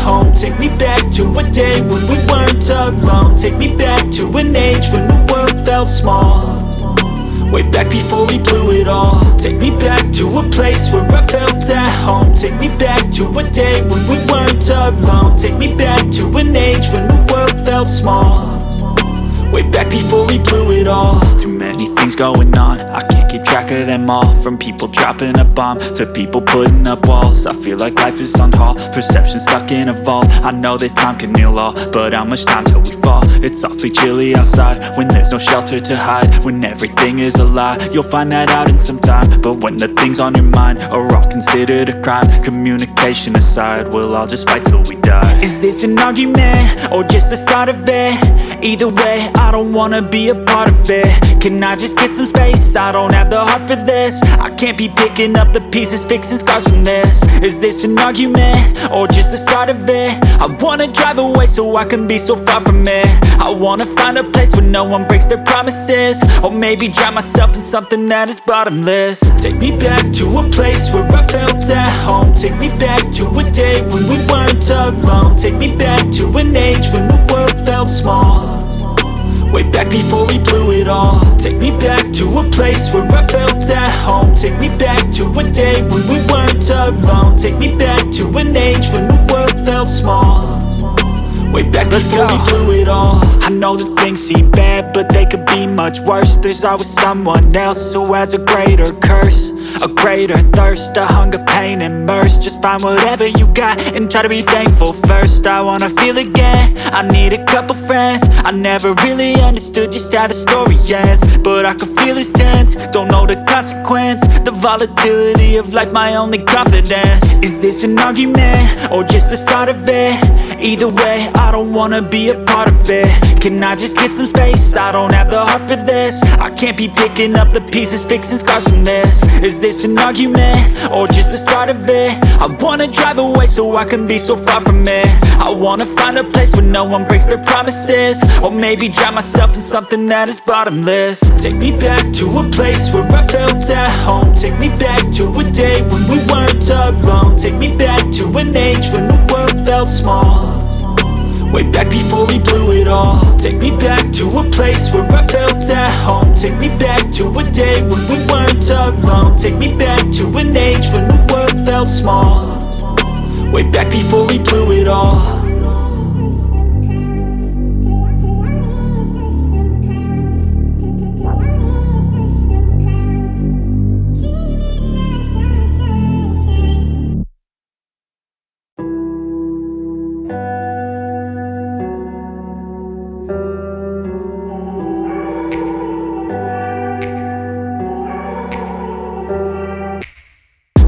home. Take me back to a day when we weren't alone. Take me back to an age when the world felt small, way back before we blew it all. Take me back to a place where I felt at home. Take me back to a day when we weren't alone. Take me back to an age when the world felt small, way back before we blew it all. Too many things going on, I can't keep track of them all. From people dropping a bomb to people putting up walls. I feel like life is on hold, perception stuck in a vault. I know that time can heal all, but how much time till we fall? It's awfully chilly outside when there's no shelter to hide. When everything is a lie, you'll find that out in some time. But when the things on your mind are all considered a crime, communication aside, we'll all just fight till we die. Is this an argument or just the start of it? Either way, I don't wanna be a part of it. Can I just get some space? I don't have the heart for this. I can't be picking up the pieces, fixing scars from this. Is this an argument or just the start of it? I wanna drive away so I can be so far from it. I wanna find a place where no one breaks their promises, or maybe drown myself in something that is bottomless. Take me back to a place where I felt at home. Take me back to a day when we weren't alone. Take me back to an age when the world felt small, way back before we blew it all. Take me back to a place where I felt at home. Take me back to a day when we weren't alone. Take me back to an age when the world felt small, way back before we blew it all. I know that things seem bad, but they could be much worse. There's always someone else who has a greater curse, a greater thirst, a hunger, pain, and mercy. Just find whatever you got and try to be thankful first. I wanna feel again, I need a couple friends. I never really understood just how the story ends, but I can feel it's tense, don't know the consequence. The volatility of life, my only confidence. Is this an argument or just the start of it? Either way, I don't wanna be a part of it. Can I just get some space? I don't have the heart for this. I can't be picking up the pieces, fixing scars from this. Is this an argument or just the start of it? I wanna drive away so I can be so far from it. I wanna find a place where no one breaks their promises, or maybe drown myself in something that is bottomless. Take me back to a place where I felt at home. Take me back to a day when we weren't alone. Take me back to an age when the world felt small, way back before we blew it all. Take me back to a place where I felt at home. Take me back to a day when we weren't alone. Take me back to an age when the world felt small, way back before we blew it all.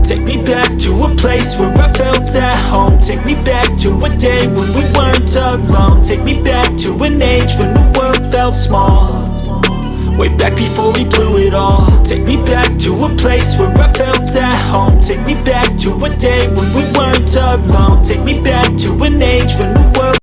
Take me back to a place where I felt at home. Take me back to a day when we weren't alone. Take me back to an age when the world felt small, way back before we blew it all. Take me back to a place where I felt at home. Take me back to a day when we weren't alone. Take me back to an age when the world